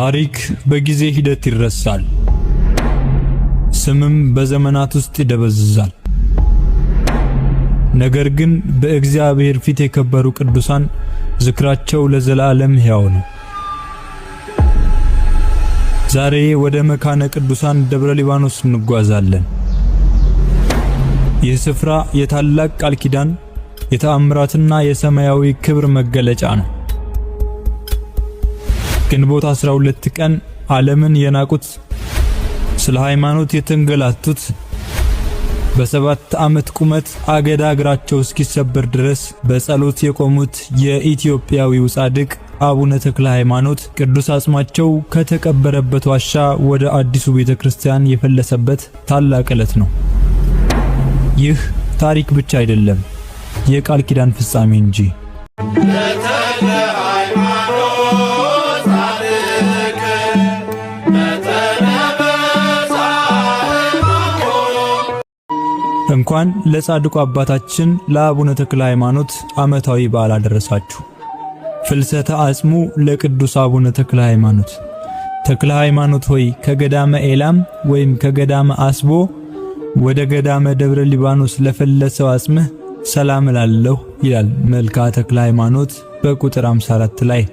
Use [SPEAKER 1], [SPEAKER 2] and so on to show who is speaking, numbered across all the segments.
[SPEAKER 1] ታሪክ በጊዜ ሂደት ይረሳል፣ ስምም በዘመናት ውስጥ ይደበዝዛል። ነገር ግን በእግዚአብሔር ፊት የከበሩ ቅዱሳን ዝክራቸው ለዘላለም ሕያው ነው። ዛሬ ወደ መካነ ቅዱሳን ደብረ ሊባኖስ እንጓዛለን። ይህ ስፍራ የታላቅ ቃል ኪዳን፣ የተአምራትና የሰማያዊ ክብር መገለጫ ነው። ግንቦት 12 ቀን ዓለምን የናቁት፣ ስለ ሃይማኖት የተንገላቱት፣ በ7 ዓመት ቁመት አገዳ እግራቸው እስኪሰበር ድረስ በጸሎት የቆሙት የኢትዮጵያዊው ጻድቅ አቡነ ተክለ ሃይማኖት ቅዱስ አጽማቸው ከተቀበረበት ዋሻ ወደ አዲሱ ቤተክርስቲያን የፈለሰበት ታላቅ ዕለት ነው። ይህ ታሪክ ብቻ አይደለም፣ የቃል ኪዳን ፍጻሜ እንጂ። እንኳን ለጻድቁ አባታችን ለአቡነ ተክለ ሃይማኖት ዓመታዊ በዓል አደረሳችሁ። ፍልሰተ አጽሙ ለቅዱስ አቡነ ተክለ ሃይማኖት። ተክለ ሃይማኖት ሆይ ከገዳመ ኤላም ወይም ከገዳመ አስቦ ወደ ገዳመ ደብረ ሊባኖስ ለፈለሰው አጽምህ ሰላም እላለሁ ይላል መልክዓ ተክለ ሃይማኖት በቁጥር 54 ላይ።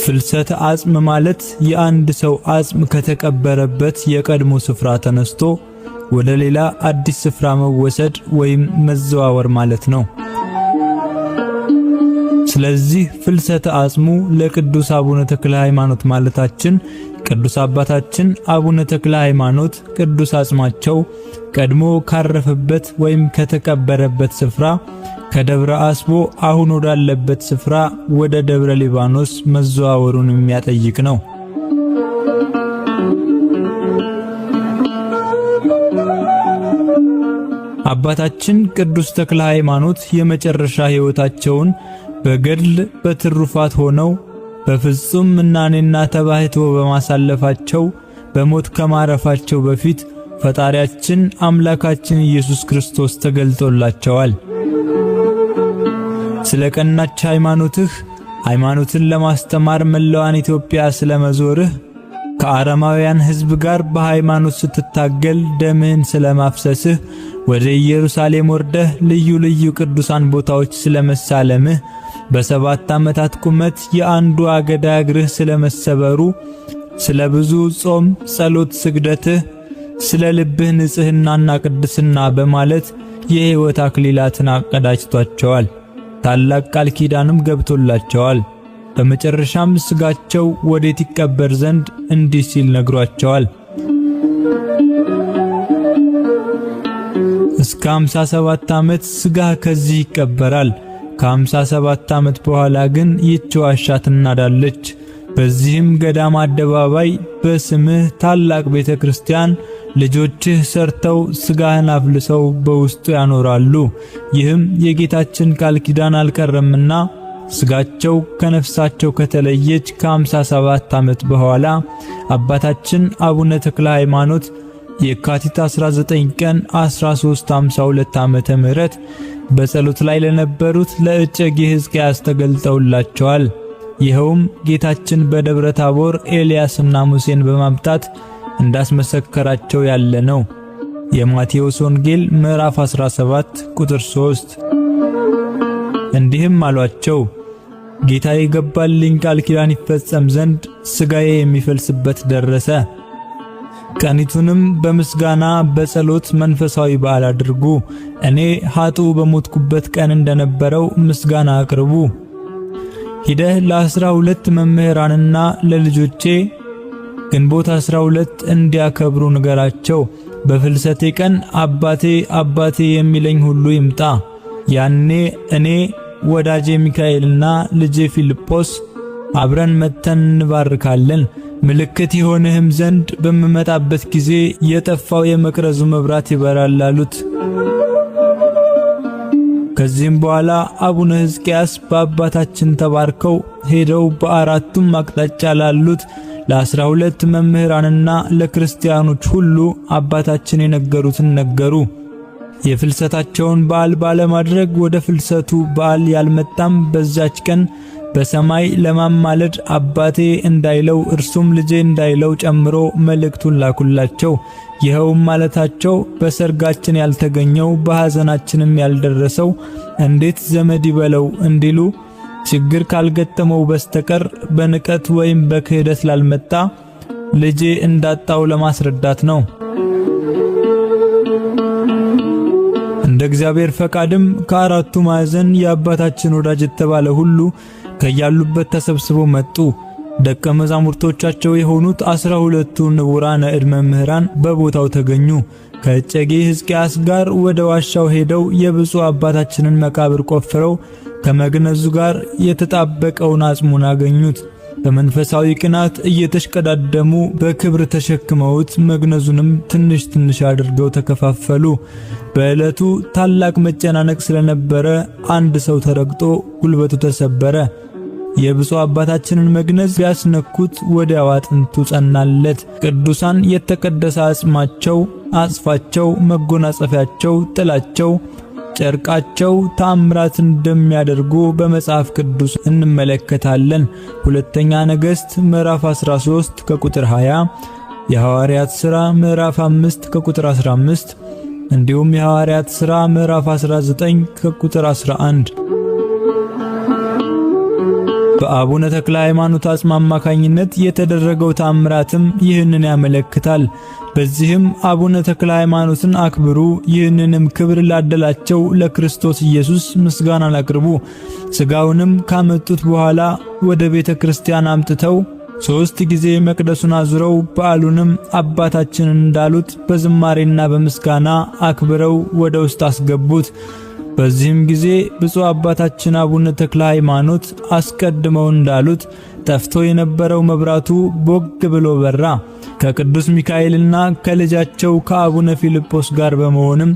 [SPEAKER 1] ፍልሰተ አጽም ማለት የአንድ ሰው አጽም ከተቀበረበት የቀድሞ ስፍራ ተነስቶ ወደ ሌላ አዲስ ስፍራ መወሰድ ወይም መዘዋወር ማለት ነው። ስለዚህ ፍልሰተ አጽሙ ለቅዱስ አቡነ ተክለ ሃይማኖት ማለታችን ቅዱስ አባታችን አቡነ ተክለ ሃይማኖት ቅዱስ አጽማቸው ቀድሞ ካረፈበት ወይም ከተቀበረበት ስፍራ ከደብረ አስቦ አሁን ወዳለበት ስፍራ ወደ ደብረ ሊባኖስ መዘዋወሩን የሚያጠይቅ ነው። አባታችን ቅዱስ ተክለ ሃይማኖት የመጨረሻ ሕይወታቸውን በገድል በትሩፋት ሆነው በፍጹም ምናኔና ተባህቶ በማሳለፋቸው በሞት ከማረፋቸው በፊት ፈጣሪያችን አምላካችን ኢየሱስ ክርስቶስ ተገልጦላቸዋል። ስለ ቀናች ሃይማኖትን ለማስተማር መላዋን ኢትዮጵያ ስለመዞርህ፣ ከአረማውያን ሕዝብ ጋር በሃይማኖት ስትታገል ደምህን ስለማፍሰስህ፣ ወደ ኢየሩሳሌም ወርደህ ልዩ ልዩ ቅዱሳን ቦታዎች ስለመሳለምህ፣ በ7 ዓመታት ቁመት የአንዱ አገዳ እግርህ ስለመሰበሩ፣ ስለ ብዙ ጾም፣ ጸሎት፣ ስግደትህ፣ ስለ ልብህ ንጽሕናና ቅድስና በማለት የሕይወት አክሊላትን አቀዳጅቷቸዋል። ታላቅ ቃል ኪዳንም ገብቶላቸዋል። በመጨረሻም ስጋቸው ወዴት ይቀበር ዘንድ እንዲህ ሲል ነግሯቸዋል። እስከ 57 ዓመት ስጋህ ከዚህ ይቀበራል። ከ57 ዓመት በኋላ ግን ይህች ዋሻ ትናዳለች። በዚህም ገዳም አደባባይ በስምህ ታላቅ ቤተክርስቲያን ልጆችህ ሰርተው ስጋህን አፍልሰው በውስጡ ያኖራሉ። ይህም የጌታችን ቃል ኪዳን አልቀረምና ስጋቸው ከነፍሳቸው ከተለየች ከ57 ዓመት በኋላ አባታችን አቡነ ተክለ ሃይማኖት የካቲት 19 ቀን 1352 ዓመተ ምህረት በጸሎት ላይ ለነበሩት ለእጨጌ ሕዝቅያስ ተገልጠውላቸዋል። ይኸውም ጌታችን በደብረ ታቦር ኤልያስና ሙሴን በማምጣት እንዳስመሰከራቸው ያለ ነው። የማቴዎስ ወንጌል ምዕራፍ 17 ቁጥር 3። እንዲህም አሏቸው፣ ጌታ የገባልኝ ቃል ኪዳን ይፈጸም ዘንድ ሥጋዬ የሚፈልስበት ደረሰ። ቀኒቱንም በምስጋና በጸሎት መንፈሳዊ በዓል አድርጉ። እኔ ኃጥኡ በሞትኩበት ቀን እንደነበረው ምስጋና አቅርቡ። ሂደህ ለ12 መምህራንና ለልጆቼ ግንቦት 12 እንዲያከብሩ ንገራቸው። በፍልሰቴ ቀን አባቴ አባቴ የሚለኝ ሁሉ ይምጣ። ያኔ እኔ ወዳጄ ሚካኤልና ልጄ ፊልጶስ አብረን መተን እንባርካለን። ምልክት ይሆንህም ዘንድ በመመጣበት ጊዜ የጠፋው የመቅረዙ መብራት ይበራል አሉት። ከዚህም በኋላ አቡነ ሕዝቅያስ በአባታችን ተባርከው ሄደው በአራቱም አቅጣጫ ላሉት ለ12 መምህራንና ለክርስቲያኖች ሁሉ አባታችን የነገሩትን ነገሩ። የፍልሰታቸውን በዓል ባለማድረግ ወደ ፍልሰቱ በዓል ያልመጣም በዛች ቀን በሰማይ ለማማለድ አባቴ እንዳይለው እርሱም ልጄ እንዳይለው ጨምሮ መልእክቱን ላኩላቸው። ይኸውም ማለታቸው በሰርጋችን ያልተገኘው በሐዘናችንም ያልደረሰው እንዴት ዘመድ ይበለው እንዲሉ ችግር ካልገጠመው በስተቀር በንቀት ወይም በክህደት ላልመጣ ልጄ እንዳጣው ለማስረዳት ነው። እንደ እግዚአብሔር ፈቃድም ከአራቱ ማዕዘን የአባታችን ወዳጅ የተባለ ሁሉ ከያሉበት ተሰብስበው መጡ። ደቀ መዛሙርቶቻቸው የሆኑት 12ቱ ንቡራነ እድ መምህራን በቦታው ተገኙ። ከእጨጌ ሕዝቅያስ ጋር ወደ ዋሻው ሄደው የብፁዕ አባታችንን መቃብር ቆፍረው ከመግነዙ ጋር የተጣበቀውን አጽሙን አገኙት። በመንፈሳዊ ቅናት እየተሽቀዳደሙ በክብር ተሸክመውት መግነዙንም ትንሽ ትንሽ አድርገው ተከፋፈሉ። በዕለቱ ታላቅ መጨናነቅ ስለነበረ አንድ ሰው ተረግጦ ጉልበቱ ተሰበረ። የብፁዕ አባታችንን መግነዝ ቢያስነኩት ወዲያው አጥንቱ ጸናለት። ቅዱሳን የተቀደሰ አጽማቸው፣ አጽፋቸው፣ መጎናጸፊያቸው፣ ጥላቸው፣ ጨርቃቸው ተአምራት እንደሚያደርጉ በመጽሐፍ ቅዱስ እንመለከታለን። ሁለተኛ ነገሥት ምዕራፍ 13 ከቁጥር 20፣ የሐዋርያት ሥራ ምዕራፍ 5 ከቁጥር 15 እንዲሁም የሐዋርያት ሥራ ምዕራፍ 19 ከቁጥር 11። በአቡነ ተክለ ሃይማኖት አጽም አማካኝነት የተደረገው ተአምራትም ይህንን ያመለክታል። በዚህም አቡነ ተክለ ሃይማኖትን አክብሩ፣ ይህንንም ክብር ላደላቸው ለክርስቶስ ኢየሱስ ምስጋናን አቅርቡ። ሥጋውንም ካመጡት በኋላ ወደ ቤተ ክርስቲያን አምጥተው 3 ጊዜ መቅደሱን አዙረው በዓሉንም አባታችን እንዳሉት በዝማሬና በምስጋና አክብረው ወደ ውስጥ አስገቡት። በዚህም ጊዜ ብፁዕ አባታችን አቡነ ተክለ ሃይማኖት አስቀድመው እንዳሉት ጠፍቶ የነበረው መብራቱ ቦግ ብሎ በራ። ከቅዱስ ሚካኤልና ከልጃቸው ከአቡነ ፊልጶስ ጋር በመሆንም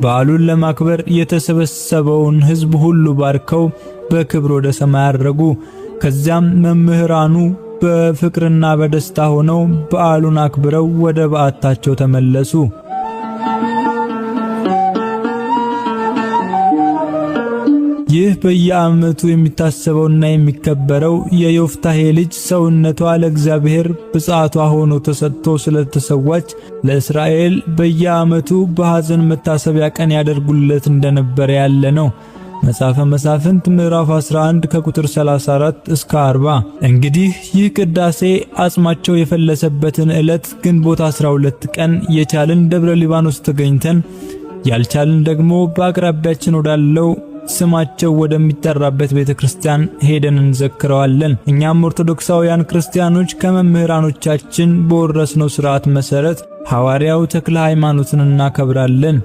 [SPEAKER 1] በዓሉን ለማክበር የተሰበሰበውን ሕዝብ ሁሉ ባርከው በክብር ወደ ሰማይ አረጉ። ከዚያም መምህራኑ በፍቅርና በደስታ ሆነው በዓሉን አክብረው ወደ በዓታቸው ተመለሱ። ይህ በየዓመቱ የሚታሰበውና የሚከበረው የዮፍታሔ ልጅ ሰውነቷ ለእግዚአብሔር ብፅዓቷ ሆኖ ተሰጥቶ ስለተሰዋች ለእስራኤል በየዓመቱ በሐዘን መታሰቢያ ቀን ያደርጉለት እንደነበረ ያለ ነው። መጽሐፈ መሳፍንት ምዕራፍ 11 ከቁጥር 34 እስከ 40። እንግዲህ ይህ ቅዳሴ አጽማቸው የፈለሰበትን ዕለት ግንቦት 12 ቀን የቻልን ደብረ ሊባኖስ ተገኝተን ያልቻልን ደግሞ በአቅራቢያችን ወዳለው ስማቸው ወደሚጠራበት ቤተክርስቲያን ሄደን እንዘክረዋለን። እኛም ኦርቶዶክሳውያን ክርስቲያኖች ከመምህራኖቻችን በወረስነው ሥርዓት መሰረት ሐዋርያው ተክለ ሃይማኖትን እናከብራለን።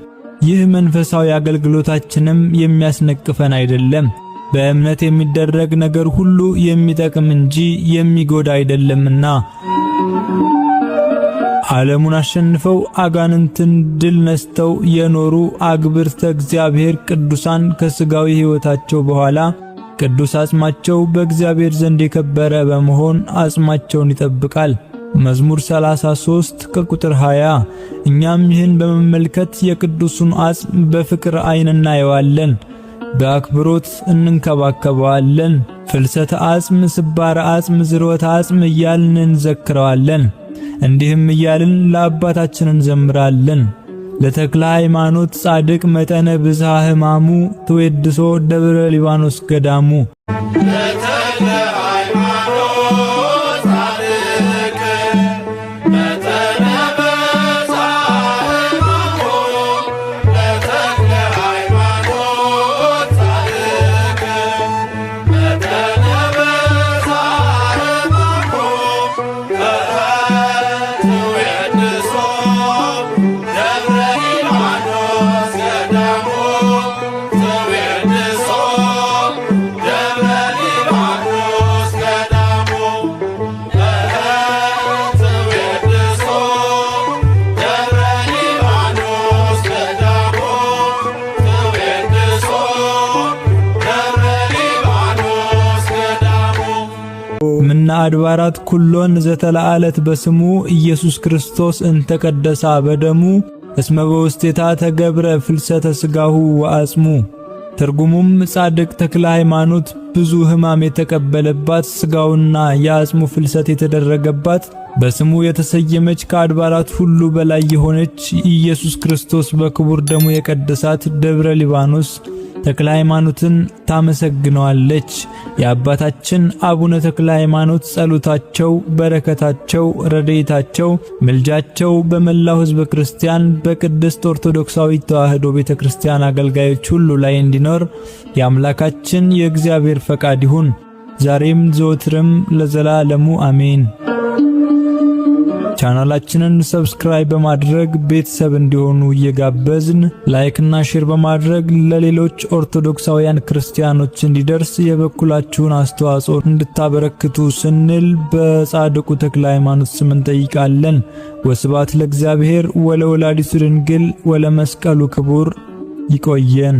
[SPEAKER 1] ይህ መንፈሳዊ አገልግሎታችንም የሚያስነቅፈን አይደለም። በእምነት የሚደረግ ነገር ሁሉ የሚጠቅም እንጂ የሚጎዳ አይደለምና። ዓለሙን አሸንፈው አጋንንትን ድል ነስተው የኖሩ አግብርተ እግዚአብሔር ቅዱሳን ከሥጋዊ ሕይወታቸው በኋላ ቅዱስ አጽማቸው በእግዚአብሔር ዘንድ የከበረ በመሆን አጽማቸውን ይጠብቃል። መዝሙር 33 ከቁጥር 20። እኛም ይህን በመመልከት የቅዱሱን አጽም በፍቅር ዓይን እናየዋለን፣ በአክብሮት እንንከባከበዋለን። ፍልሰተ አጽም፣ ስባረ አጽም፣ ዝሮተ አጽም እያልን እንዘክረዋለን። እንዲህም እያልን ለአባታችን እንዘምራለን። ለተክለ ሃይማኖት ጻድቅ መጠነ ብዝሃ ሕማሙ ተወድሶ ደብረ ሊባኖስ ገዳሙ። ምና አድባራት ኩሎን ዘተለዓለት በስሙ ኢየሱስ ክርስቶስ እንተቀደሳ በደሙ እስመ በውስቴታ ተገብረ ፍልሰተ ሥጋሁ ወአጽሙ። ትርጉሙም ጻድቅ ተክለ ሃይማኖት ብዙ ሕማም የተቀበለባት ሥጋውና የአጽሙ ፍልሰት የተደረገባት በስሙ የተሰየመች ከአድባራት ሁሉ በላይ የሆነች ኢየሱስ ክርስቶስ በክቡር ደሙ የቀደሳት ደብረ ሊባኖስ ተክለ ሃይማኖትን ታመሰግነዋለች። የአባታችን አቡነ ተክለ ሃይማኖት ጸሎታቸው፣ በረከታቸው፣ ረድኤታቸው፣ ምልጃቸው በመላው ሕዝበ ክርስቲያን በቅድስት ኦርቶዶክሳዊት ተዋሕዶ ቤተክርስቲያን አገልጋዮች ሁሉ ላይ እንዲኖር የአምላካችን የእግዚአብሔር ፈቃድ ይሁን፣ ዛሬም ዘወትርም ለዘላለሙ አሜን። ቻናላችንን ሰብስክራይብ በማድረግ ቤተሰብ እንዲሆኑ እየጋበዝን ላይክ እና ሼር በማድረግ ለሌሎች ኦርቶዶክሳውያን ክርስቲያኖች እንዲደርስ የበኩላችሁን አስተዋጽኦ እንድታበረክቱ ስንል በጻድቁ ተክለ ሃይማኖት ስም እንጠይቃለን። ወስብሐት ለእግዚአብሔር ወለወላዲቱ ድንግል ወለመስቀሉ ክቡር። ይቆየን።